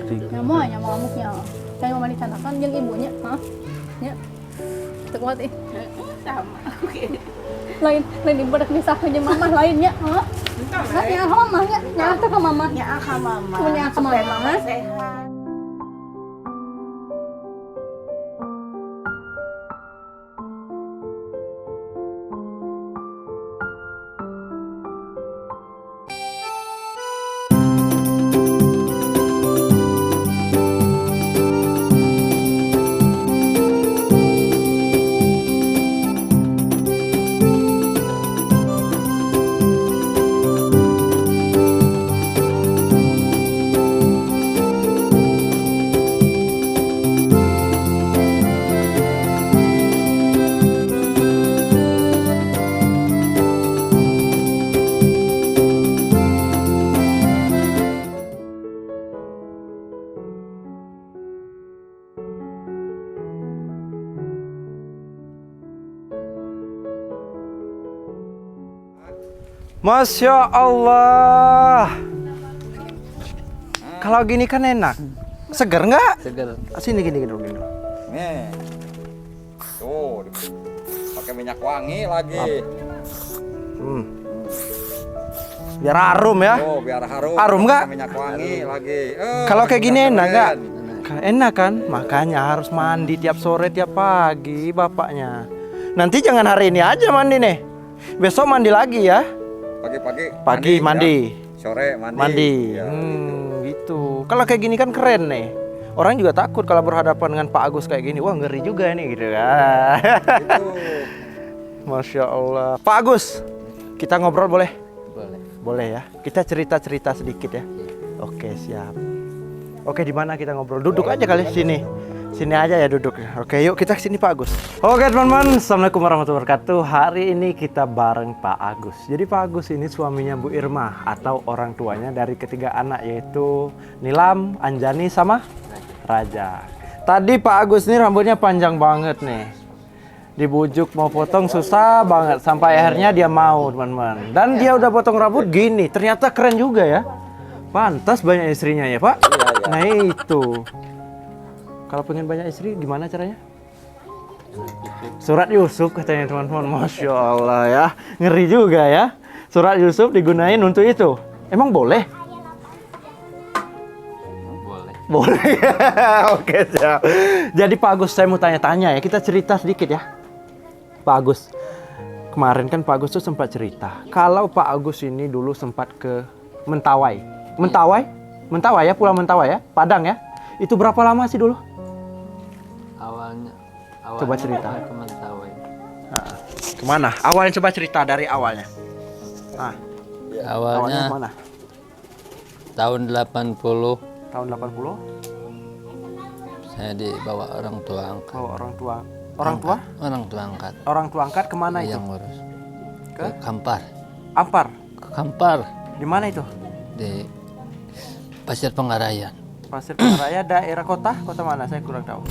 Nyamuanya ngamuknya. Kayak mau mandi kan yang ibunya, hah? Ya. Tekuat Sama aku kayak. lain ibu udah misahkan jeung mamah lainnya, hah? Nah, ya mama ya. Ya ke mama. Ya ke mama. Punya ke Supaya mama. mama sehat. Masya Allah. Kalau gini kan enak. Seger nggak? Seger. Sini gini dulu. Nih. Tuh, pakai minyak wangi lagi. Biar harum ya. Oh, biar harum. Harum nggak? Pakai minyak wangi lagi. Kalau kayak gini enak nggak? keren. Enak kan? Makanya harus mandi tiap sore tiap pagi bapaknya. Nanti jangan hari ini aja mandi nih. Besok mandi lagi ya. Pagi mandi. Ya. Sore mandi. Mandi. Ya, Gitu. Kalau kayak gini kan keren nih. Orang juga takut kalau berhadapan dengan Pak Agus kayak gini. Wah, ngeri juga nih gitu kan. Gitu. Masya Allah. Pak Agus, kita ngobrol boleh? Boleh. Boleh ya. Kita cerita-cerita sedikit ya. Oke, siap. Oke, di mana kita ngobrol? Duduk aja kali sini. Sini aja ya duduk. Oke, yuk kita sini Pak Agus. Oke teman-teman, assalamualaikum warahmatullahi wabarakatuh. Hari ini kita bareng Pak Agus. Jadi Pak Agus ini suaminya Bu Irma atau orang tuanya dari ketiga anak yaitu Nilam, Anjani sama Raja. Tadi Pak Agus ini rambutnya panjang banget nih. Dibujuk mau potong susah banget sampai akhirnya dia mau teman-teman. Dan dia udah potong rambut gini. Ternyata keren juga ya. Pantas banyak istrinya ya Pak. Iya. Nah itu. Kalau pengen banyak istri gimana caranya? Surat Yusuf katanya teman-teman. Masya Allah ya. Ngeri juga ya. Surat Yusuf digunain untuk itu. Emang boleh? Boleh. Boleh. Oke siap. Jadi Pak Agus saya mau tanya-tanya ya. Kita cerita sedikit ya. Pak Agus. Kemarin kan Pak Agus tuh sempat cerita. Kalau Pak Agus ini dulu sempat ke Mentawai. Mentawai? Mentawai ya, Pulau Mentawai ya? Padang ya? Itu berapa lama sih dulu? Awalnya Coba cerita. ke Mentawai. Kemana? Awalnya coba cerita dari awalnya. Nah, awalnya Awalnya kemana? tahun 80 Tahun 80? saya dibawa orang tua angkat. Oh, orang tua. Orang tua? Orang tua angkat. Orang tua angkat kemana itu? Yang ngurus. Ke? Ke Kampar. Ampar. Ke Kampar Di mana itu? di Pasir Penggarayan. Pasir Pengraya daerah kota? Kota mana? Saya kurang tahu.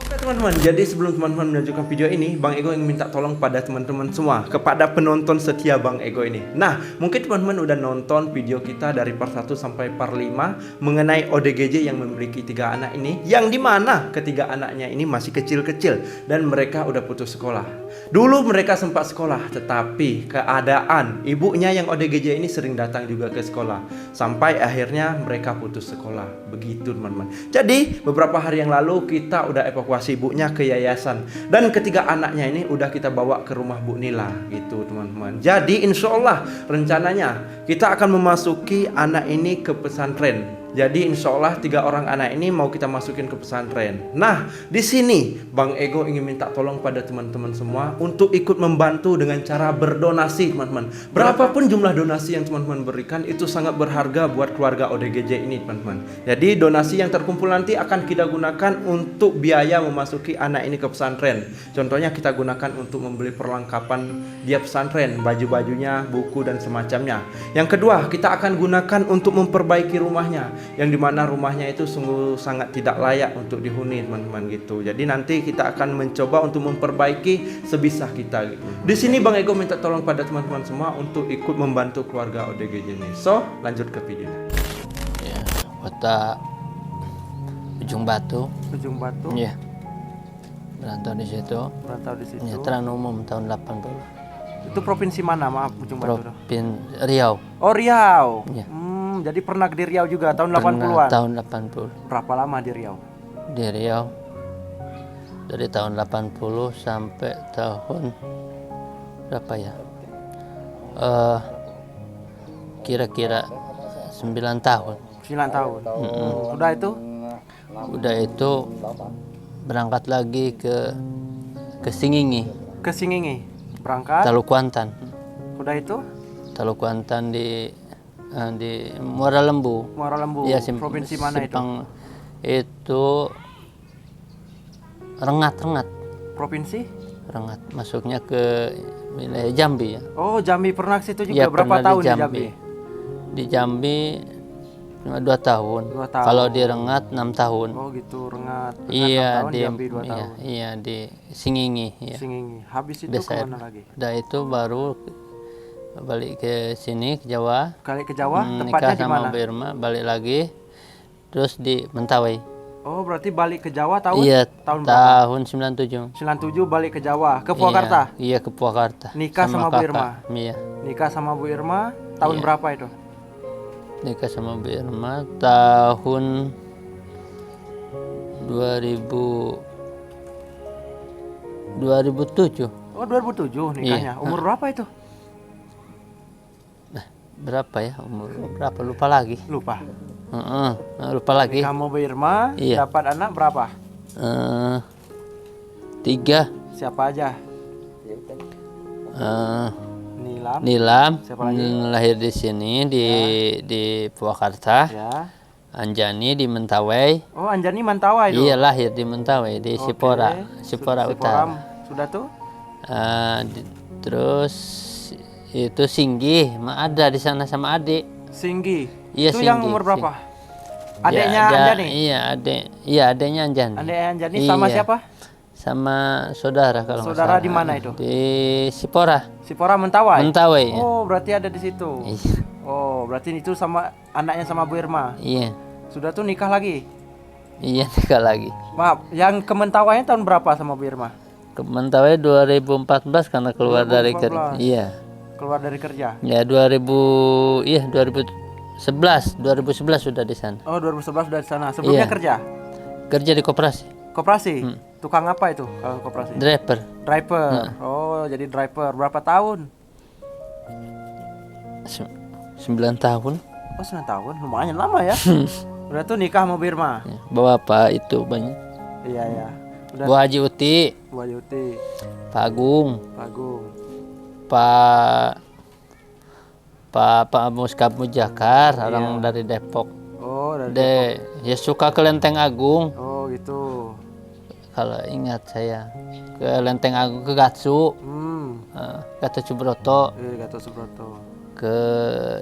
Oke teman-teman, jadi sebelum teman-teman melanjutkan video ini, Bang Ego ingin minta tolong pada teman-teman semua, kepada penonton setia Bang Ego ini. Nah, mungkin teman-teman udah nonton video kita dari part 1 sampai part 5 mengenai ODGJ yang memiliki 3 anak ini, yang dimana ketiga anaknya ini masih kecil-kecil dan mereka udah putus sekolah. Dulu mereka sempat sekolah, tetapi keadaan ibunya yang ODGJ ini sering datang juga ke sekolah, sampai akhirnya mereka putus sekolah. Begitu teman-teman. Jadi beberapa hari yang lalu kita udah evakuasi ibunya ke yayasan, dan ketiga anaknya ini udah kita bawa ke rumah Bu Nila gitu teman-teman. Jadi insya Allah rencananya kita akan memasuki anak ini ke pesantren. Jadi insya Allah 3 orang anak ini mau kita masukin ke pesantren. Nah di sini Bang Ego ingin minta tolong pada teman-teman semua untuk ikut membantu dengan cara berdonasi teman-teman. Berapapun jumlah donasi yang teman-teman berikan itu sangat berharga buat keluarga ODGJ ini teman-teman. Jadi donasi yang terkumpul nanti akan kita gunakan untuk biaya memasuki anak ini ke pesantren. Contohnya kita gunakan untuk membeli perlengkapan dia pesantren, baju-bajunya, buku dan semacamnya. Yang kedua kita akan gunakan untuk memperbaiki rumahnya, yang dimana rumahnya itu sungguh sangat tidak layak untuk dihuni teman-teman gitu. Jadi nanti kita akan mencoba untuk memperbaiki sebisa kita gitu. Di sini Bang Ego minta tolong pada teman-teman semua untuk ikut membantu keluarga ODGJ ini. So lanjut ke videonya. Ya, kota Ujung Batu. Ujung Batu. Iya. Merantau di situ. Merantau di situ. Penyeteran umum tahun 80. Itu provinsi mana? Maaf, Ujung Batu. Riau. Oh, Riau. Iya. Jadi pernah di Riau juga tahun Pernah 80-an. tahun 80. Berapa lama di Riau? Di Riau dari tahun 80 sampai tahun berapa ya? Kira-kira 9 tahun. 9 tahun. Udah itu? Udah itu berangkat lagi ke Singingi, Ke Singingi. Berangkat. Talu Kuantan. Udah itu? Talu Kuantan di Muara Lembu. Muara Lembu. Iya, Provinsi mana itu? Itu Rengat. Provinsi? Rengat. Masuknya ke wilayah Jambi ya. Oh, Jambi pernah ke situ juga. Iya, Berapa pernah tahun di Jambi? Di Jambi cuma 2 tahun. 2 tahun. Kalau di Rengat 6 tahun. Oh gitu, Rengat. Iya, 6 tahun, di Jambi 2 tahun. Iya, di Singingi ya. Singingi. Habis itu Desa kemana lagi? Udah itu baru balik ke sini ke Jawa. Kali ke Jawa, Nikah tepatnya di sama mana? Bu Irma, balik lagi. Terus di Mentawai. Oh, berarti balik ke Jawa tahun? Iya, Tahun berapa? tahun 97. 97 balik ke Jawa, ke Purwakarta. Iya, ke Purwakarta. Nikah sama Bu kakak. Irma? Iya. Nikah sama Bu Irma tahun Iya. berapa itu? Nikah sama Bu Irma tahun 2007. Oh, 2007 nikahnya. Iya. Umur berapa itu? Berapa ya umur? Berapa lupa lagi. Lupa. Lupa lagi. Nikah sama Bu Irma, Iya. dapat anak berapa? 3. Siapa aja? Nilam. Nilam Siapa lagi? lahir di sini di Purwakarta. Ya. Anjani di Mentawai. Oh, Anjani Mantawai itu. Iya, lahir di Mentawai di Oke. Sipora Utara. Sudah tuh? Terus itu Singgi, ada di sana sama adik. Singgi. Iya, Itu yang Singgi, umur berapa? Ya, Adiknya ada- Anjani? Iya, adiknya Anjani. Adiknya Anjani sama Iya. siapa? Sama saudara kalau nggak Saudara salah. di mana itu? Di Sipora. Sipora Mentawai? Mentawai. Ya. Oh, berarti ada di situ. Iya. Oh, berarti itu sama anaknya sama Bu Irma. Iya. Sudah tuh nikah lagi? Iya, nikah lagi. Maaf, yang ke Mentawai tahun berapa sama Bu Irma? Ke Mentawai 2014 karena keluar dari 2014. kerja. Iya. Keluar dari kerja? Ya 2011 sudah di sana. Oh, 2011 sudah di sana. Sebelumnya Iya. kerja? Kerja di koperasi, Koperasi? Tukang apa itu kalau koperasi? driver. Driver. Oh, jadi driver. Berapa tahun? 9 tahun. Oh, 9 tahun. Lumayan lama ya. Udah tuh nikah sama Bu Irma? Ya, bawa apa itu banyak. Iya, iya. Udah. Bu Haji Uti, Bu Yuti, Pak Agung, Pak Agung. Pak Muskab Mujakar, orang dari Depok. Oh, dari Ya suka ke Lenteng Agung. Oh, gitu. Kalau ingat saya ke Lenteng Agung, ke Gatsu, Gatot Subroto, Gatot Subroto. ke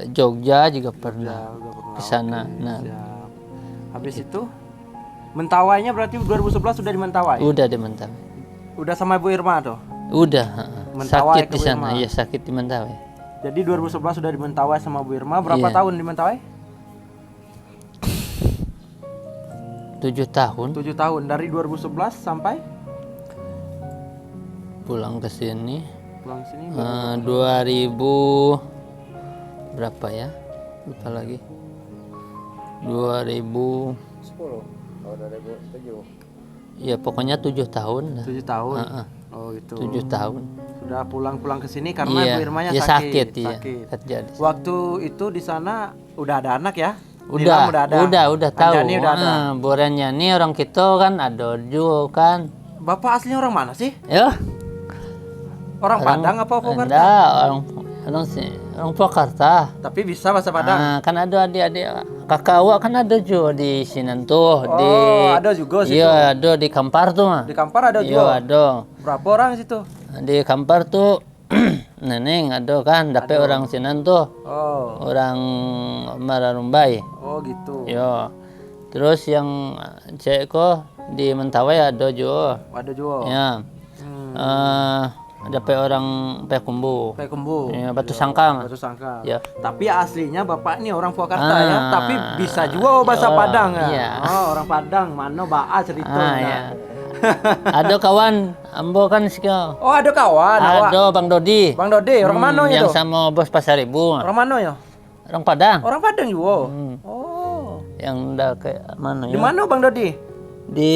Jogja juga Ya, pernah udah pernah. ke sana. Oke, Nah, siap. Habis itu Mentawainya berarti 2011 sudah di Mentawai? udah di Mentawai. Udah sama Bu Irma tuh? Udah, Mentawai sakit ke di Bu sana. Irma. Iya, sakit di Mentawai. Jadi 2011 sudah di Mentawai sama Bu Irma. Berapa Iya. tahun di Mentawai? 7 tahun 7 tahun. Dari 2011 sampai pulang ke sini. pulang sini 2000 berapa ya? Lupa lagi. 2010. Ya pokoknya 7 tahun lah. 7 tahun. Heeh. Oh, gitu. 7 tahun. Sudah pulang ke sini karena Iya, Bu Irmanya iya, sakit. iya. Kerja di sana. Waktu itu di sana udah ada anak ya? Udah, Nilam udah tahu. Anjani udah ada. Borennya nih orang kita kan ada juga kan. Bapak aslinya orang mana sih? Ya, Orang Padang apa Purwakarta? enggak, orang Purwakarta. Tapi bisa bahasa Padang. Nah, kan ada adik-adik kakak awak kan ada juga di sini tuh di ada juga situ. Iya, ada di Kampar tuh mah. Di Kampar ada Iya, juga. ada. Berapa orang situ? Di Kampar tuh neneng ada kan, tapi orang Sinan tuh Oh, orang Mararumbai. oh gitu. Yo. Terus yang cewek kok di Mentawai ada juga. Ada juga. Ya. Hmm. Dapat orang Payakumbuh. Payakumbuh. Ya, Batu Sangkang. Batu Sangkang. Ya. Tapi aslinya bapak ini orang Purwakarta ya. Tapi bisa juga bahasa Padang ya. Iya. Oh, orang Padang. Mana baa cerita. Ya. Ada kawan ambo kan sekian. Oh, ada kawan. awak. Ada Bang Dodi. Bang Dodi, orang mana itu? Yang sama bos Pasar Ibu. Orang mana ya? Orang Padang. Orang Padang juga. Hmm. Oh. Yang udah kayak mana Di ya? mana Bang Dodi? Di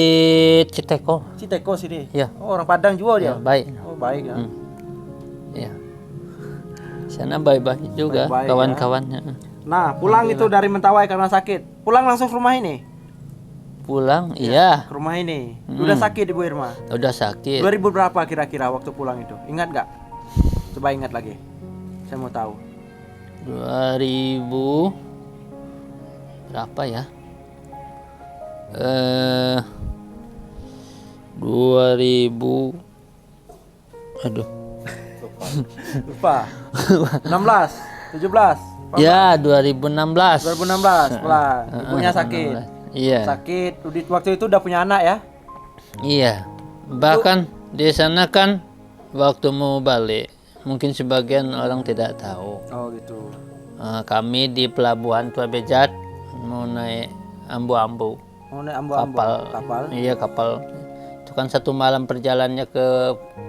Citeko. Citeko sini. Ya. Oh, orang Padang juga dia. Ya, baik. Oh, baik ya. Ya. Sana baik-baik juga Baik-baik, kawan-kawannya. Nah, pulang itu dari Mentawai karena sakit. Pulang langsung ke rumah ini. Pulang, iya. Ke rumah ini. Udah sakit Ibu Irma. Udah sakit. 2000 berapa kira-kira waktu pulang itu? Ingat nggak? Coba ingat lagi. Saya mau tahu. 2000 berapa ya? 2000 aduh Lupa. 16, 17. ya 2016 2016 pulang. Ibunya sakit. Iya Sakit. Waktu itu udah punya anak ya? iya bahkan di sana kan waktu mau balik mungkin sebagian orang tidak tahu Oh gitu. kami di pelabuhan Tua Bejat mau naik ambu-ambu Oh, naik ambo-ambo. Kapal. iya kapal itu kan satu malam perjalanannya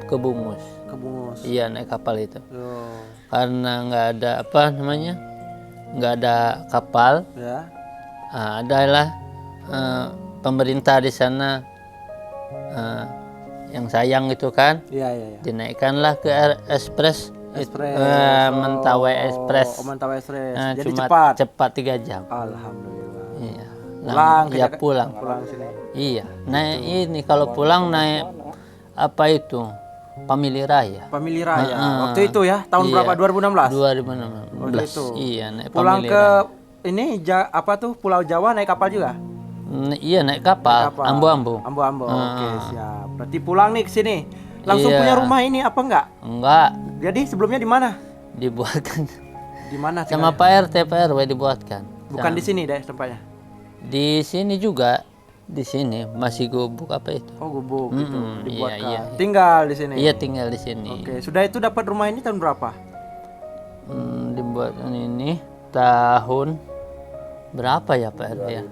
ke Bungus. Ke Bungus. Iya naik kapal itu Yo. karena nggak ada apa namanya nggak ada kapal Ya. adalah pemerintah di sana yang sayang itu kan Iya, iya, iya. dinaikkanlah ke Express Express. Mentawai Express. Oh, Mentawai Express. Jadi Cuma cepat. cepat 3 jam. Alhamdulillah. Iya. Pulang Ya ke pulang. Pulang sini. Iya. Nah ini kalau pulang naik apa itu? Family Raya. Family Raya. Heeh. Waktu itu ya, tahun Iya. berapa? 2016. 2016. Waktu itu. Iya naik Pulang Family ke Raya. ini apa tuh Pulau Jawa naik kapal juga? Iya naik kapal. Kapal. Ambu-ambu. Ambo-ambo. Oke, siap. Berarti pulang nih ke sini. Langsung Iya. punya rumah ini apa enggak? Enggak Jadi sebelumnya di mana? dibuatkan Di mana sama tinggalnya? Pak RT Pak RW dibuatkan. Bukan di sini deh tempatnya. Di sini juga di sini masih gubuk apa itu? Oh, gubuk gitu. Mm-mm, Dibuatkan. iya. Tinggal di sini. Iya tinggal di sini. Oke, sudah itu dapat rumah ini tahun berapa? Dibuatkan ini tahun berapa ya Pak RW ya?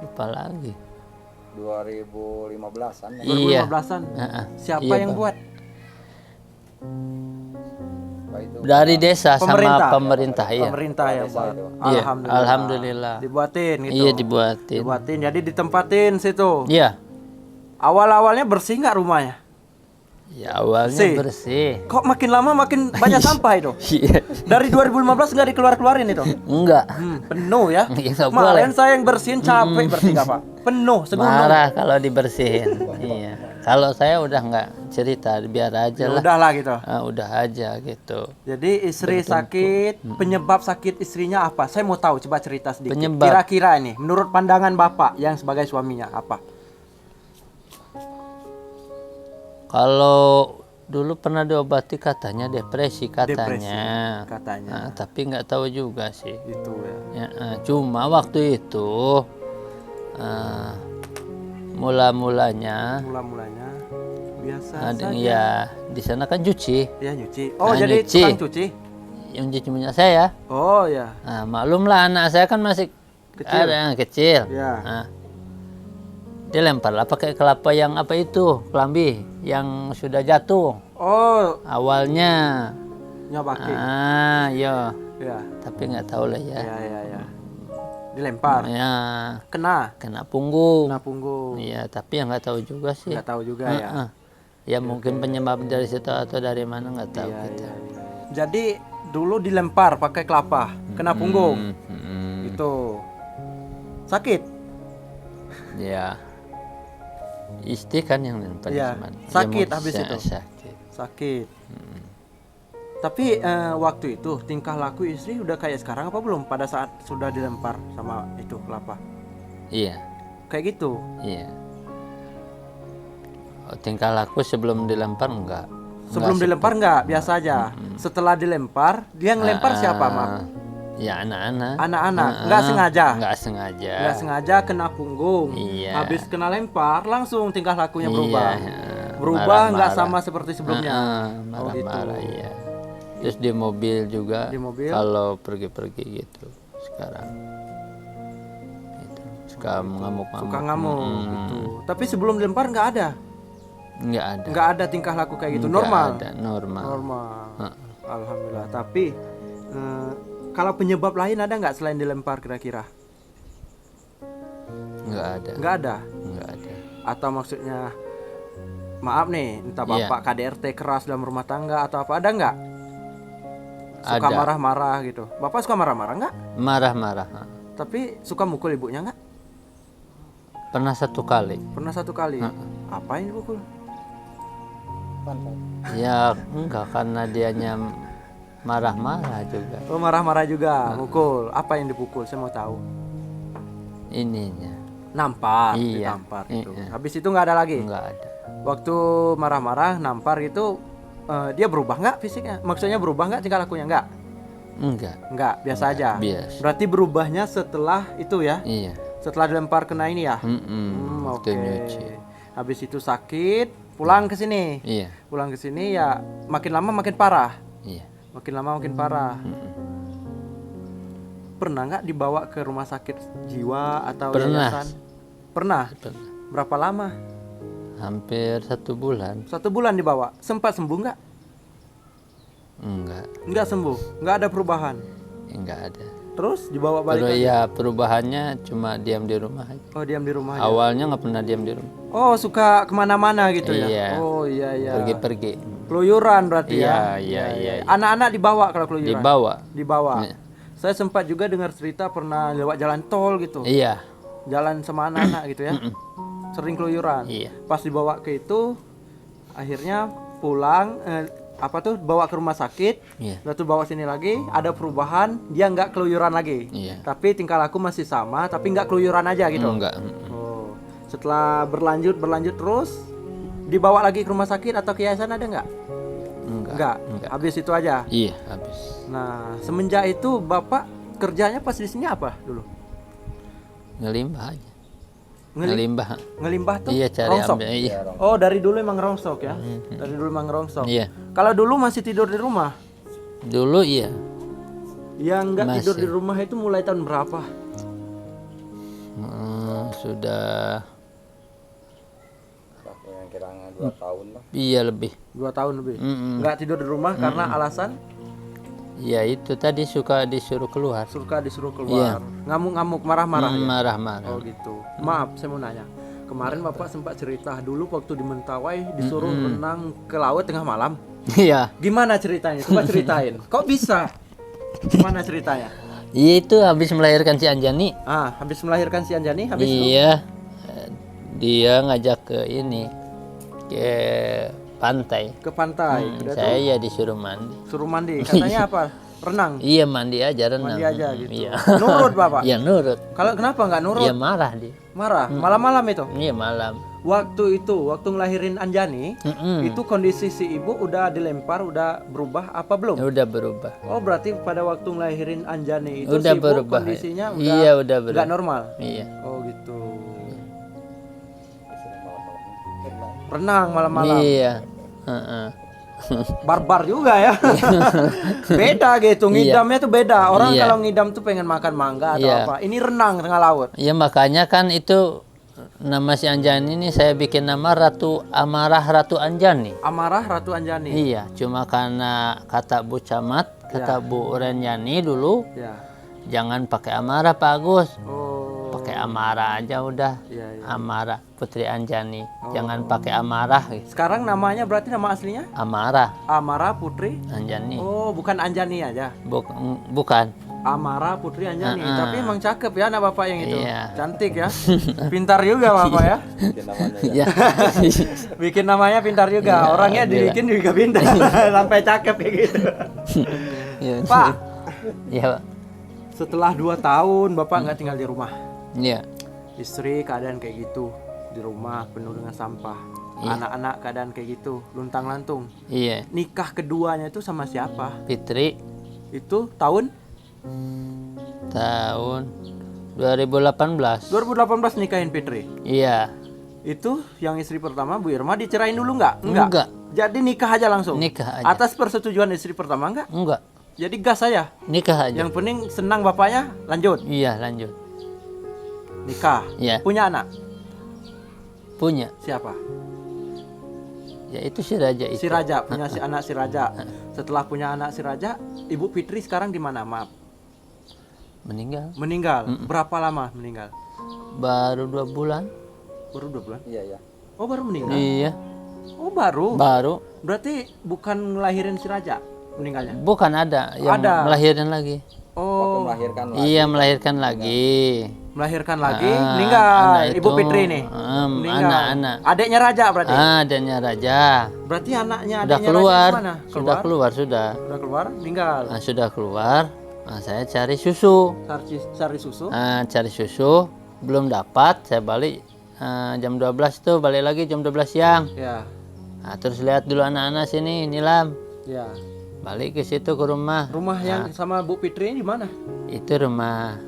Lupa lagi. 2015-an ya. Iya. 2015-an. Heeh. Siapa Iya, yang Pak. buat? Pak itu Dari desa Pemerintah? sama pemerintah iya. Pemerintah yang buat. Iya, Alhamdulillah. alhamdulillah. Dibuatin gitu. Iya dibuatin. Dibuatin. Jadi ditempatin situ. Iya. Awal-awalnya bersih nggak rumahnya? Ya awalnya Bersih. bersih. Kok makin lama makin banyak sampah itu? Iya. Dari 2015 nggak dikeluarin itu? Enggak. Penuh ya. Iya, nggak Kemarin boleh. saya yang bersihin capek bersih nggak Pak? Penuh segunung. Marah kalau dibersihin. Iya. Kalau saya udah nggak cerita, biar aja Ya lah. udahlah gitu. Udah aja gitu. Jadi istri sakit, penyebab sakit istrinya apa? Saya mau tahu, coba cerita sedikit. Penyebab. Kira-kira ini, menurut pandangan Bapak yang sebagai suaminya apa? Kalau dulu pernah diobati katanya depresi katanya. Katanya. Nah, tapi nggak tahu juga sih. Itu ya. Ya, cuma waktu itu mula-mulanya Mula-mulanya biasa ada saja. ya di sana kan cuci. Ya nyuci. Oh, Nah, jadi nyuci. tukang cuci. Yang cuci punya saya. Oh ya. Nah, maklumlah anak saya kan masih Kecil. ada yang kecil. Ya. Nah, dia lemparlah pakai kelapa yang apa itu, kelambi yang sudah jatuh. Oh, Awalnya, nyobakin. ya, Ya. tapi nggak tahu lah ya. Ya, ya, ya. Dilempar. Ya, Kena. kena punggung. Kena punggung. Iya, tapi yang nggak tahu juga sih. Nggak tahu juga ya. Heeh. Ya mungkin penyebab dari situ atau dari mana nggak tahu Iya, kita. iya, iya. Jadi dulu dilempar pakai kelapa, kena punggung. Itu. Sakit. Ya. Istri kan yang lempar. Iya, cuman. sakit Ya, habis itu. Sakit. Sakit. Tapi waktu itu tingkah laku istri udah kayak sekarang apa belum pada saat sudah dilempar sama itu kelapa? Iya, Kayak gitu. iya. Tingkah laku sebelum dilempar enggak. Sebelum dilempar enggak, biasa aja. Setelah dilempar, dia ngelempar siapa, Mak? Ya anak-anak. Anak-anak. Enggak sengaja. Enggak sengaja. Enggak sengaja kena punggung. Iya. Habis kena lempar, langsung tingkah lakunya berubah. Iya. Berubah nggak marah-marah. sama seperti sebelumnya. Marah-marah gitu. iya. Terus di mobil juga. Di mobil? Kalau pergi-pergi gitu sekarang. Gitu. Suka ngamuk-ngamuk. Suka ngamuk gitu. Tapi sebelum dilempar nggak ada. Nggak ada. Nggak ada tingkah laku kayak gitu. Nggak Normal. ada, normal. Normal. Heeh. Alhamdulillah. Tapi kalau penyebab lain ada nggak selain dilempar kira-kira? Nggak ada. Nggak ada. Nggak ada. Atau maksudnya maaf nih, entah Iya. bapak KDRT keras dalam rumah tangga atau apa, ada nggak? Suka Ada. marah-marah gitu. Bapak suka marah-marah nggak? Marah-marah. Tapi suka mukul ibunya nggak? Pernah 1 kali. Pernah 1 kali. Apain dipukul? Ya enggak, karena dianya marah-marah juga Oh, marah-marah juga, mukul. Apa yang dipukul? Saya mau tahu. ininya. Nampar, Iya. ditampar gitu. Iya. Habis itu nggak ada lagi. Enggak ada. Waktu marah-marah, nampar itu dia berubah nggak fisiknya? Maksudnya berubah nggak tingkah lakunya? Nggak, biasa aja. Biasa. Berarti berubahnya setelah itu ya? Iya. Setelah dilempar kena ini ya? Waktu Oke. nyuci. Habis itu sakit, pulang ke sini. Iya. Pulang ke sini ya makin lama makin parah. Iya. Makin lama makin parah. Pernah nggak dibawa ke rumah sakit jiwa atau Pernah. yayasan? Pernah. Pernah. Berapa lama? Hampir 1 bulan. 1 bulan dibawa. Sempat sembuh nggak? Enggak. Nggak sembuh. Nggak ada perubahan. Enggak ada. Terus dibawa balik Terus lagi? ya perubahannya cuma diam di rumah aja. Oh, diam di rumah aja. Awalnya nggak pernah diam di rumah. Oh, suka kemana-mana gitu ya? Iya. Oh, iya iya. Pergi-pergi. Keluyuran berarti ya? Iya. Anak-anak dibawa kalau keluyuran? Dibawa. Dibawa. Iya. Saya sempat juga dengar cerita pernah lewat jalan tol gitu. Iya. Jalan sama anak-anak gitu ya. Sering keluyuran. Iya. Pas dibawa ke itu, akhirnya pulang, bawa ke rumah sakit. Iya. Lalu bawa sini lagi, ada perubahan, dia nggak keluyuran lagi. Iya. Tapi tingkah laku masih sama, tapi nggak keluyuran aja gitu. Enggak. Oh, setelah berlanjut terus, dibawa lagi ke rumah sakit atau ke yayasan ada nggak? Enggak. Nggak. Habis itu aja. Iya, habis. Nah, semenjak itu Bapak kerjanya pas di sini apa dulu? Ngelimbah aja. Ngeli- Ngelimbah. Ngelimbah tuh? Iya, cari rongsok? ambil. Iya. Oh, dari dulu emang rongsok ya? Dari dulu emang rongsok. Iya. Kalau dulu masih tidur di rumah? Dulu iya. Yang nggak tidur Masih. di rumah itu mulai tahun berapa? Sudah yang kira-kira 2 tahun lah. iya lebih. 2 tahun lebih. Mm-mm. Nggak tidur di rumah karena alasan Ya itu tadi suka disuruh keluar. suka disuruh Iya. keluar. Ngamuk-ngamuk, marah-marah ya? Marah-marah. Oh gitu. Maaf, saya mau nanya. Kemarin Bapak sempat cerita dulu waktu di Mentawai disuruh renang ke laut tengah malam. Iya. Gimana ceritanya? Coba ceritain. Kok bisa? Gimana ceritanya? Iya itu habis melahirkan si Anjani. Habis melahirkan si Anjani, habis itu? Iya. Dia ngajak ke ini, ke pantai. Ke pantai. Udah tuh, Saya ya disuruh mandi. suruh mandi. Katanya apa? Renang. Iya mandi aja renang. Mandi aja gitu. Iya. Nurut Bapak? Iya nurut. Kalau kenapa nggak nurut? Iya marah dia. Marah. Malam-malam itu. Iya malam. Waktu ngelahirin Anjani, Mm-mm. itu kondisi si ibu udah dilempar, udah berubah apa belum? Udah berubah. Oh, berarti pada waktu ngelahirin Anjani itu Udah si ibu berubah. kondisinya udah Iya udah berubah. nggak normal. Iya. Oh gitu. Renang malam-malam. Iya. Heeh. Barbar juga ya. Beda gitu, ngidamnya tuh beda. Orang Iya. kalau ngidam tuh pengen makan mangga atau Iya. apa. Ini renang tengah laut. Ya makanya kan itu nama si Anjani ini saya bikin nama Ratu Amarah Ratu Anjani. Amarah Ratu Anjani. Iya, cuma karena kata Bu Camat, kata Bu Renjani dulu, Ya. jangan pakai Amarah Pak Agus. Oh. Pakai Amarah aja udah. Iya, iya. Amarah Putri Anjani. Jangan pakai Amarah gitu. Sekarang namanya berarti nama aslinya Amarah Amara Putri. Anjani. Oh, bukan Anjani aja. Bukan. Amara Putri Anjani. Tapi emang cakep ya anak Bapak yang itu. Iya. Cantik ya. Pintar juga Bapak ya. Bikin namanya ya. Ya. Bikin namanya pintar juga. Iya, Orangnya alhamdulillah. dibikin juga pintar. Sampai cakep kayak gitu. Ya. Pak, Ya, Pak. setelah 2 tahun Bapak nggak tinggal di rumah. Iya. Istri keadaan kayak gitu, di rumah penuh dengan sampah. Anak-anak keadaan kayak gitu, luntang-lantung. Iya. Nikah keduanya itu sama siapa? Fitri Itu tahun tahun 2018. 2018 nikahin Fitri. Iya. Itu yang istri pertama Bu Irma dicerain dulu nggak? Enggak. Jadi nikah aja langsung. Nikah aja. Atas persetujuan istri pertama nggak? Enggak. Jadi gas aja. Nikah aja. Yang penting senang bapaknya, lanjut Iya, lanjut. nikah. Iya. Punya anak? Punya. Siapa? Ya itu si Raja itu. Si Raja, punya si anak si Raja. Setelah punya anak si Raja, Ibu Fitri sekarang di mana? Maaf. Meninggal. Meninggal. Berapa lama meninggal? Baru 2 bulan. Baru 2 bulan. Iya ya. Oh, baru meninggal. Iya. Oh, baru. Baru. Berarti bukan ngelahirin si Raja meninggalnya. Bukan ada yang Ada. melahirkan lagi. Waktu Oh, melahirkan lah. Iya, melahirkan lagi. melahirkan lagi, Ah, meninggal. anak Ibu itu, Fitri nih. Meninggal. anak-anak. Adiknya Raja berarti. Adanya Raja. Berarti anaknya Sudah adiknya keluar. Raja kemana? Sudah keluar, sudah. Sudah keluar, meninggal. Sudah keluar. Saya cari susu. Cari susu. Cari susu, belum dapat. Saya balik jam 12 tuh, balik lagi jam 12 siang. Ya, Terus lihat dulu anak-anak sini, nilam. ya. Balik ke situ ke rumah. Rumah yang sama Bu Fitri di mana? Itu rumah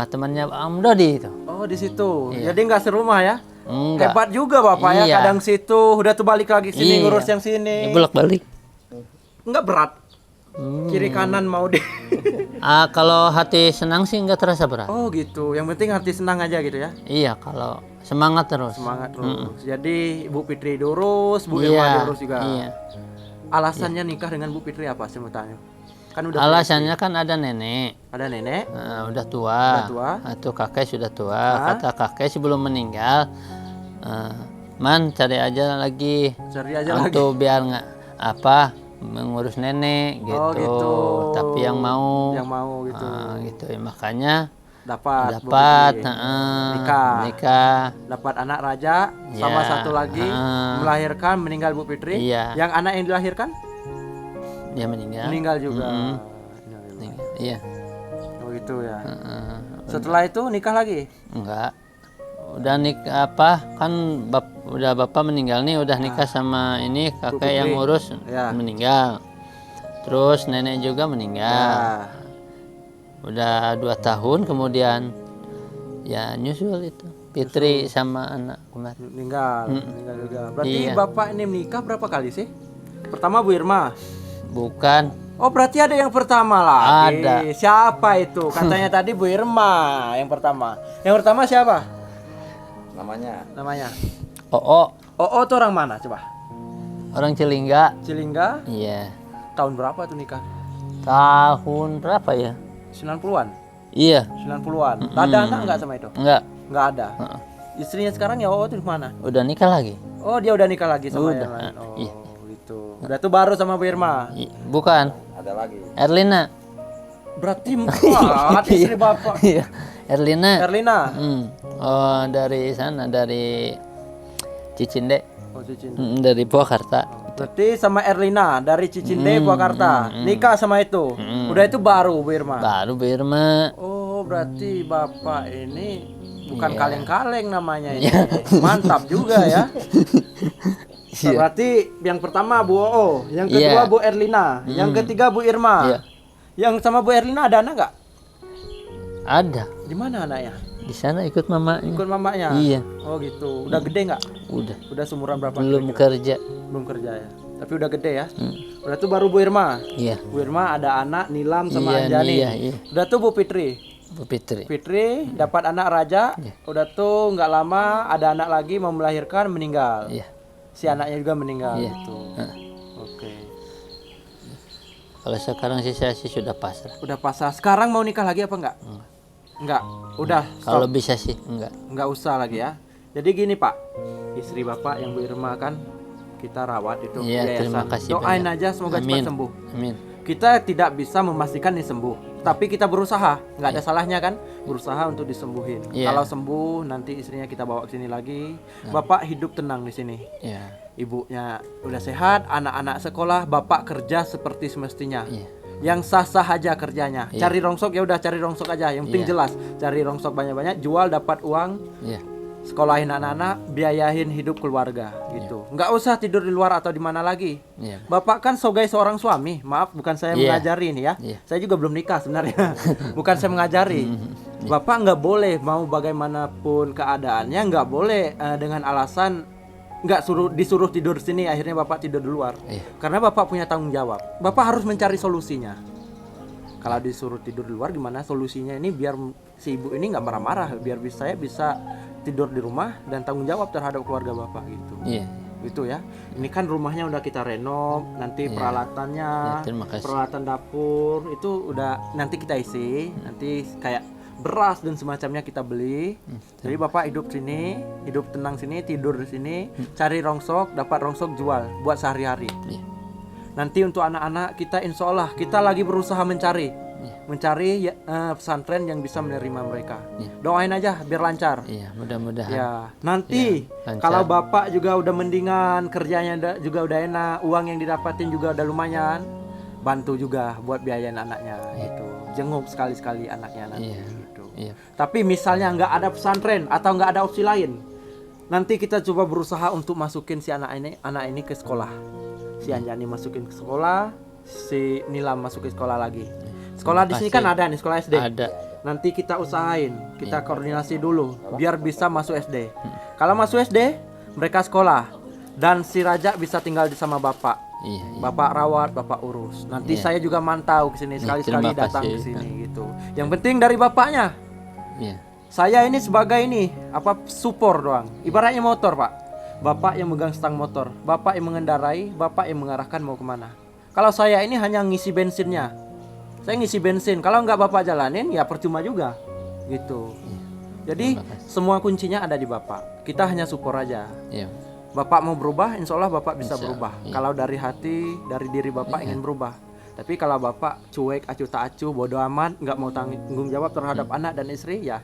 temannya Om Dodi itu. Oh, di situ. Iya. Jadi nggak serumah ya? Enggak. Hebat juga Bapak ya, Iya. kadang situ, udah tuh balik lagi ke sini Iya. ngurus yang sini. Bolak-balik. Enggak berat. Kiri kanan mau deh. Kalau hati senang sih nggak terasa berat. Oh, gitu. Yang penting hati senang aja gitu ya. Iya, kalau semangat terus. Semangat terus. Jadi Bu Fitri diurus, Bu Irma Iya, diurus juga. iya. Alasannya nikah dengan Bu Fitri apa sih mau tanya? Kan udah Alasannya kan ada nenek. ada nenek. Udah tua. Udah tua. Itu kakek sudah tua. Kata kakek sebelum meninggal, Man cari aja lagi Cari aja lagi. untuk biar nggak mengurus nenek gitu. Oh, gitu. Tapi yang mau. Yang mau gitu. Gitu ya, makanya Dapat Bu dapat Fitri. Nikah. nikah. Dapat anak Raja sama Ya, satu lagi melahirkan, meninggal Bu Fitri. Iya. Yang anak yang dilahirkan Dia meninggal. meninggal juga. Meninggal. Iya. Oh, gitu ya. Setelah itu nikah lagi. Enggak. Udah nikah kan udah bapak meninggal nih, udah nikah sama ini kakek yang ngurus Ya. meninggal. Terus nenek juga meninggal. Ya. Udah 2 tahun kemudian ya nyusul itu Fitri sama anak kemarin. Meninggal juga. Berarti Iya. Bapak ini menikah berapa kali sih? Pertama Bu Irma. Bukan. Oh, berarti ada yang pertama lagi. Ada. Siapa itu? Katanya tadi Bu Irma yang pertama. Yang pertama siapa? Namanya. Oh, Oh, itu orang mana coba? orang Cilingga. Cilingga. Iya. Tahun berapa tuh nikah? Tahun berapa ya? 90-an. Iya. 90-an. Ada anak enggak sama itu? Enggak. Enggak ada. Istrinya sekarang ya itu di mana? Udah nikah lagi. Oh, dia udah nikah lagi sama Udah. yang lain. Oh, Iya. gitu. Udah tuh baru sama Bu Irma. Bukan. Ada lagi. Erlina. Berarti 4 istri Bapak. Iya. Erlina. Erlina. Oh, dari sana, dari Cicinde. Oh, Cicin. Dari Purwakarta. Berarti sama Erlina dari Cicinde Purwakarta. Nikah sama itu. Udah itu baru Bu Irma. Baru Bu Irma. Oh, berarti Bapak ini bukan Iya. kaleng-kaleng namanya ini. Mantap juga ya. Berarti yang pertama Bu Oo, yang kedua Iya. Bu Erlina, yang ketiga Bu Irma. Iya. Yang sama Bu Erlina ada anak nggak? Ada. Di mana anaknya? Di sana ikut mamanya. Ikut mamanya. Iya. Oh gitu. Udah gede nggak? Udah. Udah seumuran berapa? Belum kira-kira? kerja. Belum kerja ya. Tapi udah gede ya. Udah tuh baru Bu Irma. Iya. Bu Irma ada anak Nilam sama Iya, Anjani. iya. Udah tuh Bu Fitri. Bu Fitri. Fitri dapat anak Raja. Iya. Udah tuh nggak lama ada anak lagi mau melahirkan meninggal. Iya. Si anaknya juga meninggal. Iya. Gitu. Oke. Kalau sekarang sih saya sih sudah pasrah. Udah pasrah. Sekarang mau nikah lagi apa enggak? Enggak. Udah. Kalau Stop. bisa sih enggak. Enggak usah lagi ya. Jadi gini Pak, istri Bapak yang Bu Irma kan kita rawat itu Iya, yayasan. terima kasih Doain banyak. aja semoga cepat Amin. sembuh. Amin. Kita tidak bisa memastikan ini sembuh, tapi kita berusaha. Nggak ada salahnya kan, berusaha untuk disembuhin. Iya. Kalau sembuh, nanti istrinya kita bawa ke sini lagi. Bapak hidup tenang di sini. Ya. Ibunya udah sehat, anak-anak sekolah, Bapak kerja seperti semestinya. Iya. Yang sah-sah aja kerjanya. Cari rongsok ya udah cari rongsok aja. Yang penting Iya. jelas. Cari rongsok banyak-banyak, jual dapat uang. Iya. sekolahin anak-anak, biayain hidup keluarga gitu. Nggak usah tidur di luar atau di mana lagi. Iya. Bapak kan sebagai seorang suami, maaf bukan saya Iya. mengajari ini ya. Iya. Saya juga belum nikah sebenarnya. Bukan saya mengajari. Bapak nggak boleh mau bagaimanapun keadaannya, nggak boleh dengan alasan nggak disuruh tidur sini akhirnya Bapak tidur di luar. Iya. Karena Bapak punya tanggung jawab. Bapak harus mencari solusinya. Kalau disuruh tidur di luar gimana solusinya ini biar si ibu ini nggak marah-marah, biar saya bisa tidur di rumah dan tanggung jawab terhadap keluarga Bapak gitu. Iya. Gitu ya. Ini kan rumahnya udah kita renov, nanti Iya. peralatannya, Ya, terima kasih. peralatan dapur itu udah nanti kita isi, nanti kayak beras dan semacamnya kita beli. Jadi Bapak hidup sini, hidup tenang sini, tidur di sini, cari rongsok, dapat rongsok jual buat sehari-hari. Iya. Nanti untuk anak-anak kita insya Allah kita lagi berusaha mencari pesantren yang bisa menerima mereka. Doain aja biar lancar. Iya, mudah-mudahan. Ya, nanti lancar. kalau Bapak juga udah mendingan, kerjanya juga udah enak, uang yang didapatin juga udah lumayan, bantu juga buat biayain anaknya gitu. Jenguk sekali-sekali anaknya nanti Iya. gitu. Iya. Tapi misalnya nggak ada pesantren atau nggak ada opsi lain, nanti kita coba berusaha untuk masukin si anak ini ke sekolah. Si Anjani masukin ke sekolah, si Nilam masuk ke sekolah lagi. Sekolah di sini kan ada nih, sekolah SD. Ada. Nanti kita usahain, kita koordinasi dulu biar bisa masuk SD. Kalau masuk SD, mereka sekolah dan si Raja bisa tinggal di sama Bapak. Iya. Bapak rawat, Bapak urus. Nanti saya juga mantau ke sini sekali-sekali terima datang ke kasih. sini gitu. Yang penting dari bapaknya. Iya. Saya ini sebagai support doang. Ibaratnya motor, Pak. Bapak yang megang stang motor, Bapak yang mengendarai, Bapak yang mengarahkan mau kemana. Kalau saya ini hanya ngisi bensinnya. Saya ngisi bensin, kalau nggak Bapak jalanin ya percuma juga gitu. Jadi semua kuncinya ada di Bapak. Kita hanya support aja. Iya. Bapak mau berubah, insya Allah Bapak bisa Insya berubah. Allah, iya. Kalau dari hati, dari diri Bapak ingin berubah. Tapi kalau Bapak cuek, acuh tak acuh, bodoh amat, nggak mau tanggung jawab terhadap anak dan istri, ya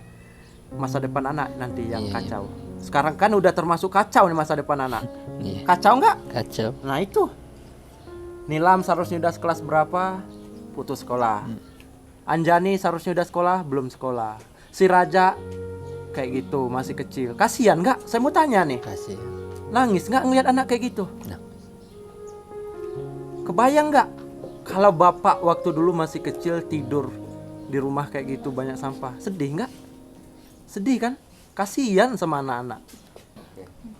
masa depan anak nanti yang Iya, kacau. Sekarang kan udah termasuk kacau nih masa depan anak. Iya. Kacau nggak? Kacau. Nah itu. Nilam seharusnya udah kelas berapa? Putus sekolah. Anjani seharusnya udah sekolah, belum sekolah. Si Raja kayak gitu, masih kecil. Kasihan nggak? Saya mau tanya nih. Kasih. Nangis nggak ngelihat anak kayak gitu? Nah. Kebayang nggak kalau Bapak waktu dulu masih kecil tidur di rumah kayak gitu banyak sampah? Sedih nggak? Sedih kan? Kasihan sama anak-anak.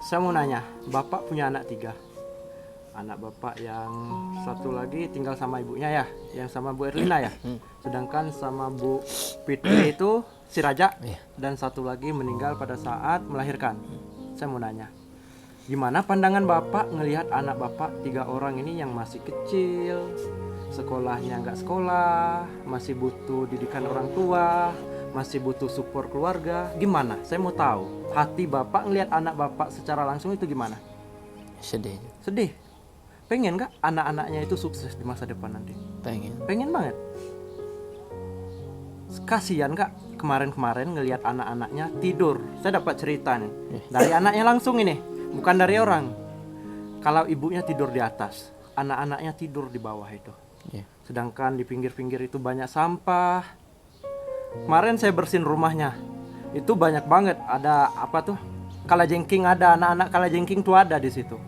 Saya mau nanya, Bapak punya anak 3. Anak Bapak yang satu lagi tinggal sama ibunya ya, yang sama Bu Erlina ya. Sedangkan sama Bu Fitri itu si Raja, dan satu lagi meninggal pada saat melahirkan. Saya mau nanya, gimana pandangan Bapak ngelihat anak Bapak 3 orang ini yang masih kecil, sekolahnya nggak sekolah, masih butuh didikan orang tua, masih butuh support keluarga. Gimana? Saya mau tahu hati Bapak ngelihat anak Bapak secara langsung itu gimana? Sedih. Sedih. Pengen nggak anak-anaknya itu sukses di masa depan nanti? Pengen. Pengen banget. Kasihan nggak kemarin-kemarin ngelihat anak-anaknya tidur. Saya dapat cerita nih dari anaknya langsung ini, bukan dari orang. Kalau ibunya tidur di atas, anak-anaknya tidur di bawah itu. Iya. Sedangkan di pinggir-pinggir itu banyak sampah. Kemarin saya bersihin rumahnya, itu banyak banget. Ada apa tuh? Kalajengking ada, anak-anak kalajengking tuh ada di situ.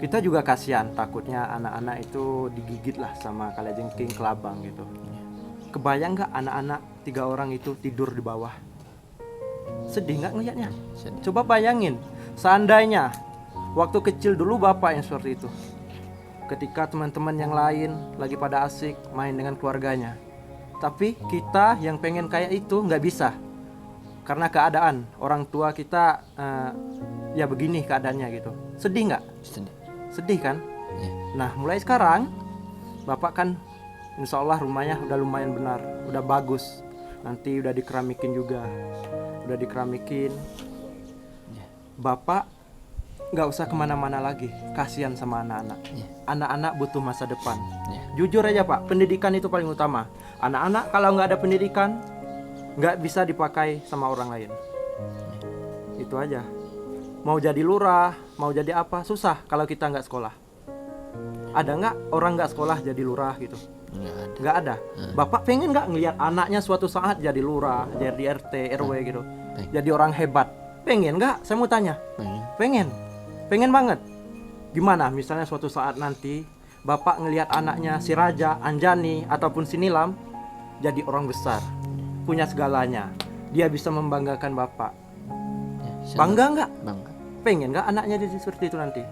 Kita juga kasihan, takutnya anak-anak itu digigit lah sama kalajengking, kelabang gitu. Kebayang nggak anak-anak 3 orang itu tidur di bawah? Sedih nggak ngeliatnya? Sedih. Coba bayangin, seandainya waktu kecil dulu Bapak yang seperti itu. Ketika teman-teman yang lain lagi pada asik main dengan keluarganya. Tapi kita yang pengen kayak itu nggak bisa. Karena keadaan orang tua kita ya begini keadaannya gitu. Sedih nggak? Sedih. Sedih kan? Iya. Nah mulai sekarang Bapak kan insya Allah rumahnya udah lumayan benar, udah bagus. Nanti udah dikeramikin juga, udah dikeramikin. Bapak nggak usah kemana-mana lagi, kasihan sama anak-anak. Anak-anak butuh masa depan. Jujur aja Pak, pendidikan itu paling utama. Anak-anak kalau nggak ada pendidikan nggak bisa dipakai sama orang lain. Itu aja. Mau jadi lurah, mau jadi apa, susah kalau kita nggak sekolah. Ada nggak orang nggak sekolah jadi lurah gitu? Nggak ada. Bapak pengen nggak ngelihat anaknya suatu saat jadi lurah, jadi RT, RW gitu, jadi orang hebat? Pengen nggak? Saya mau tanya. Pengen banget. Gimana misalnya suatu saat nanti Bapak ngelihat anaknya si Raja, Anjani, ataupun si Nilam jadi orang besar, punya segalanya, dia bisa membanggakan Bapak. Bangga nggak? Bangga. Pengen nggak anaknya jadi seperti itu nanti?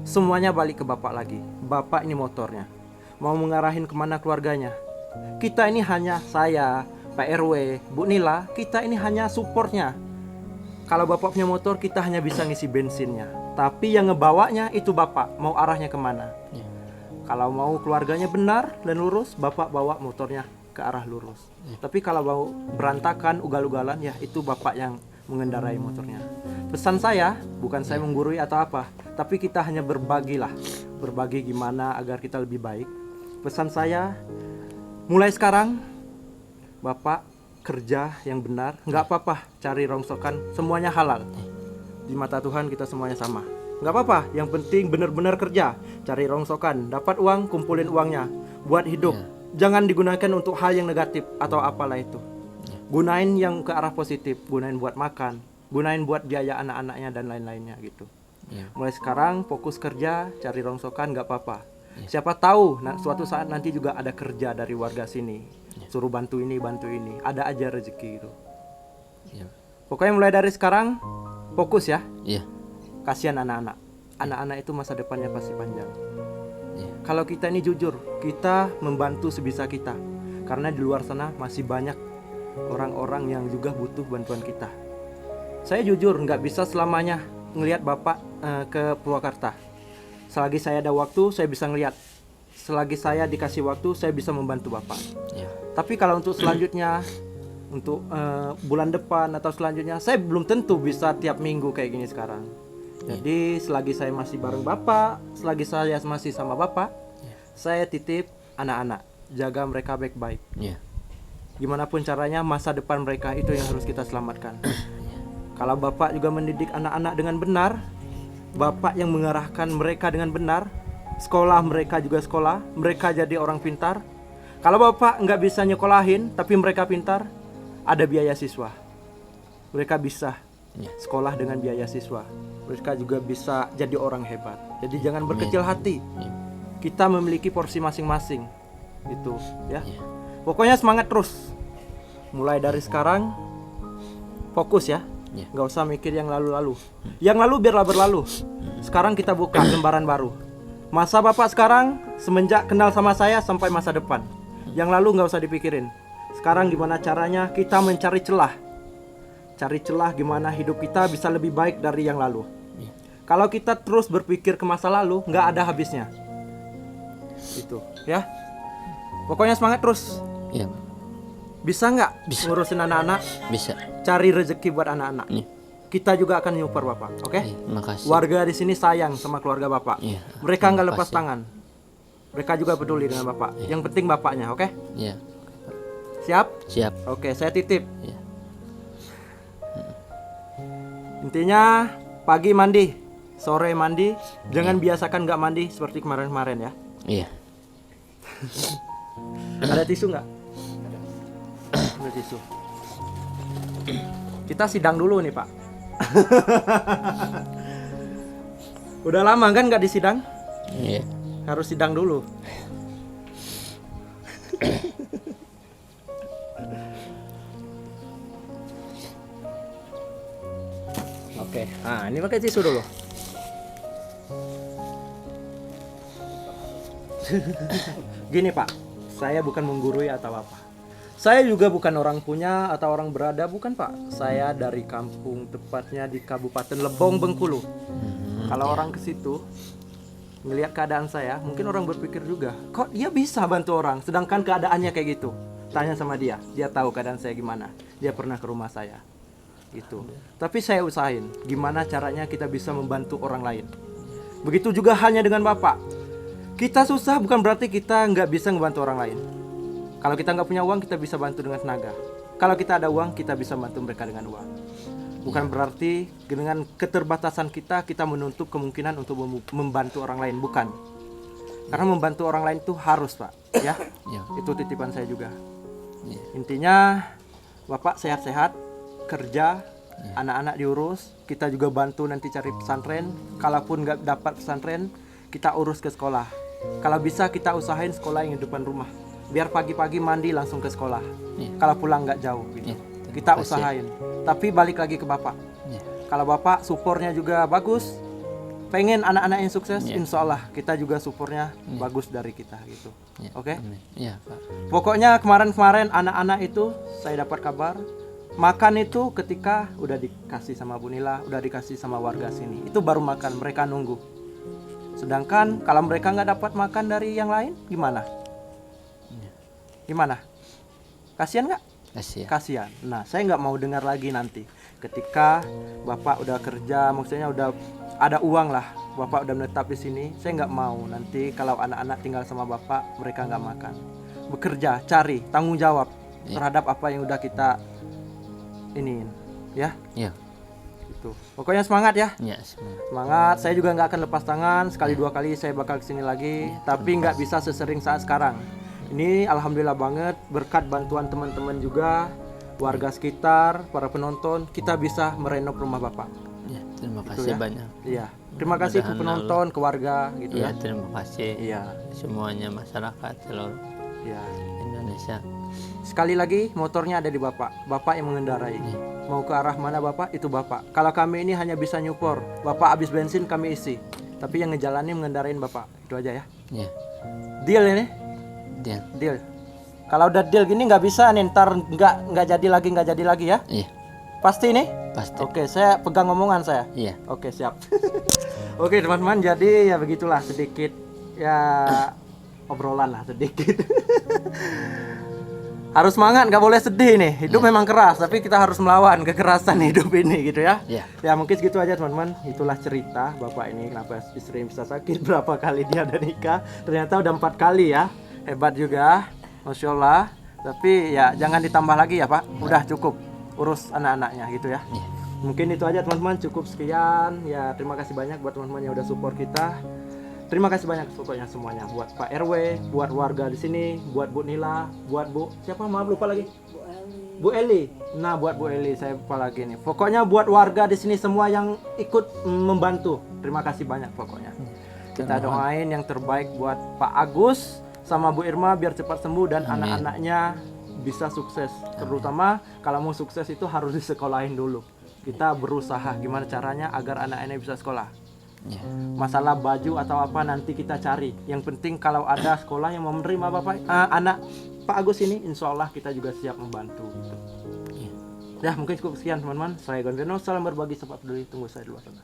Semuanya balik ke Bapak lagi. Bapak ini motornya, mau mengarahin kemana keluarganya. Kita ini hanya saya, Pak RW, Bu Nila, kita ini hanya supportnya. Kalau Bapak punya motor, kita hanya bisa ngisi bensinnya. Tapi yang ngebawanya itu Bapak, mau arahnya kemana. Kalau mau keluarganya benar dan lurus, Bapak bawa motornya ke arah lurus. Tapi kalau mau berantakan, ugal-ugalan, ya itu Bapak yang mengendarai motornya. Pesan saya, bukan saya menggurui atau apa, tapi kita hanya berbagilah. Berbagi gimana agar kita lebih baik. Pesan saya, mulai sekarang, Bapak kerja yang benar, nggak apa-apa cari rongsokan, semuanya halal. Di mata Tuhan kita semuanya sama. Nggak apa-apa, yang penting benar-benar kerja, cari rongsokan, dapat uang, kumpulin uangnya, buat hidup. Jangan digunakan untuk hal yang negatif atau apalah itu. Gunain yang ke arah positif, gunain buat makan, gunain buat biaya anak-anaknya dan lain-lainnya gitu. Mulai sekarang fokus kerja, cari rongsokan, nggak apa-apa. Siapa tahu suatu saat nanti juga ada kerja dari warga sini, suruh bantu ini, ada aja rezeki gitu. Pokoknya mulai dari sekarang fokus ya. Kasihan anak-anak. Anak-anak itu masa depannya pasti panjang. Kalau kita ini jujur, kita membantu sebisa kita. Karena di luar sana masih banyak orang-orang yang juga butuh bantuan kita. Saya jujur nggak bisa selamanya ngelihat Bapak ke Purwakarta. Selagi saya ada waktu, saya bisa ngelihat. Selagi saya dikasih waktu, saya bisa membantu Bapak. Tapi kalau untuk selanjutnya, untuk bulan depan atau selanjutnya, saya belum tentu bisa tiap minggu kayak gini sekarang. Jadi selagi saya masih bareng Bapak, selagi saya masih sama Bapak, saya titip anak-anak, jaga mereka baik-baik. Gimana pun caranya, masa depan mereka itu yang harus kita selamatkan. Kalau Bapak juga mendidik anak-anak dengan benar, Bapak yang mengarahkan mereka dengan benar, sekolah mereka juga sekolah, mereka jadi orang pintar. Kalau Bapak nggak bisa nyekolahin, tapi mereka pintar, ada biaya siswa. Mereka bisa sekolah dengan biaya siswa. Mereka juga bisa jadi orang hebat. Jadi jangan berkecil hati. Kita memiliki porsi masing-masing. Itu ya. Pokoknya semangat terus. Mulai dari sekarang fokus ya. Nggak usah mikir yang lalu-lalu. Yang lalu biarlah berlalu. Sekarang kita buka lembaran baru. Masa Bapak sekarang semenjak kenal sama saya sampai masa depan. Yang lalu nggak usah dipikirin. Sekarang gimana caranya kita mencari celah. Cari celah gimana hidup kita bisa lebih baik dari yang lalu. Kalau kita terus berpikir ke masa lalu, nggak ada habisnya. Itu ya. Pokoknya semangat terus. Bisa nggak ngurusin anak-anak? Bisa. Cari rezeki buat anak-anak. Kita juga akan nyuper Bapak, oke? Makasih. Warga di sini sayang sama keluarga Bapak. Mereka nggak lepas tangan. Mereka juga peduli dengan Bapak. Yang penting Bapaknya, oke? Siap? Siap. Oke, saya titip. Intinya pagi mandi, sore mandi, jangan biasakan nggak mandi seperti kemarin-kemarin ya. Ada tisu nggak? Ada tisu. Kita sidang dulu nih Pak. Udah lama kan nggak disidang? Harus sidang dulu. Oke, nah ini pakai tisu dulu. Gini Pak, saya bukan menggurui atau apa. Saya juga bukan orang punya atau orang berada, bukan Pak. Saya dari kampung, tepatnya di Kabupaten Lebong, Bengkulu. Kalau orang ke situ ngelihat keadaan saya, mungkin orang berpikir juga, kok dia bisa bantu orang, sedangkan keadaannya kayak gitu. Tanya sama dia tahu keadaan saya gimana. Dia pernah ke rumah saya, gitu. Tapi saya usahain, gimana caranya kita bisa membantu orang lain. Begitu juga halnya dengan Bapak. Kita susah bukan berarti kita nggak bisa membantu orang lain. Kalau kita nggak punya uang, kita bisa bantu dengan tenaga. Kalau kita ada uang, kita bisa bantu mereka dengan uang. Bukan berarti dengan keterbatasan kita menutup kemungkinan untuk membantu orang lain, bukan. Karena membantu orang lain itu harus Pak, ya. Itu titipan saya juga. Intinya Bapak sehat-sehat, kerja, anak-anak diurus, kita juga bantu nanti cari pesantren. Kalaupun nggak dapat pesantren, kita urus ke sekolah. Kalau bisa kita usahain sekolah yang di depan rumah, biar pagi-pagi mandi langsung ke sekolah. Kalau pulang nggak jauh gitu. Kita usahain. Tapi balik lagi ke Bapak. Kalau Bapak supportnya juga bagus, pengen anak-anak yang sukses, insya Allah kita juga supportnya bagus dari kita gitu. Oke? Iya, Pak. Pokoknya kemarin-kemarin anak-anak itu saya dapat kabar makan itu ketika udah dikasih sama Bu Nila, udah dikasih sama warga sini, itu baru makan, mereka nunggu. Sedangkan kalau mereka nggak dapat makan dari yang lain, gimana? Gimana? Kasian nggak? Kasian. Nah, saya nggak mau dengar lagi nanti ketika Bapak udah kerja, maksudnya udah ada uang lah, Bapak udah menetap di sini. Saya nggak mau nanti kalau anak-anak tinggal sama Bapak, mereka nggak makan. Bekerja, cari, tanggung jawab terhadap apa yang udah kita iniin, ya. Gitu. Pokoknya semangat ya. Semangat. Saya juga nggak akan lepas tangan. Sekali dua kali saya bakal kesini lagi, tapi nggak bisa sesering saat sekarang. Ini alhamdulillah banget berkat bantuan teman-teman juga, warga sekitar, para penonton, kita bisa merenov rumah Bapak. Terima kasih banyak. Iya. Terima kasih ke penonton, ke warga gitu ya. Terima kasih. Iya. Semuanya masyarakat seluruh Indonesia. Sekali lagi motornya ada di Bapak. Bapak yang mengendarai. Mau ke arah mana Bapak, itu Bapak. Kalau kami ini hanya bisa nyupor. Bapak habis bensin kami isi. Tapi yang ngejalanin mengendarain Bapak. Itu aja ya. Deal ini? Deal. Kalau udah deal gini nggak bisa nih, ntar nggak jadi lagi ya? Iya. Pasti nih? Pasti. Oke, saya pegang omongan saya. Iya. Oke, siap. Oke teman-teman, jadi ya begitulah sedikit ya obrolan lah sedikit. Harus semangat, nggak boleh sedih nih. Hidup memang keras, tapi kita harus melawan kekerasan hidup ini gitu ya. Ya mungkin segitu aja teman-teman. Itulah cerita Bapak ini kenapa istri bisa sakit, berapa kali dia udah nikah. Ternyata udah 4 kali ya. Hebat juga, Masya Allah. Tapi ya jangan ditambah lagi ya Pak. Udah cukup urus anak-anaknya gitu ya. Mungkin itu aja teman-teman, cukup sekian. Ya terima kasih banyak buat teman-teman yang udah support kita. Terima kasih banyak pokoknya semuanya, buat Pak RW, buat warga di sini, buat Bu Nila, buat Bu siapa, maaf lupa lagi. Bu Eli. Nah, buat Bu Eli saya lupa lagi nih. Pokoknya buat warga di sini semua yang ikut membantu. Terima kasih banyak pokoknya. Kita doain yang terbaik buat Pak Agus sama Bu Irma biar cepat sembuh dan anak-anaknya bisa sukses. Terutama kalau mau sukses itu harus disekolahin dulu. Kita berusaha gimana caranya agar anak-anaknya bisa sekolah. Masalah baju atau apa nanti kita cari. Yang penting kalau ada sekolah yang mau menerima anak Pak Agus ini, insya Allah kita juga siap membantu gitu. Ya mungkin cukup sekian teman-teman. Saya Gondreno, salam berbagi, sempat peduli. Tunggu saya di luar sana.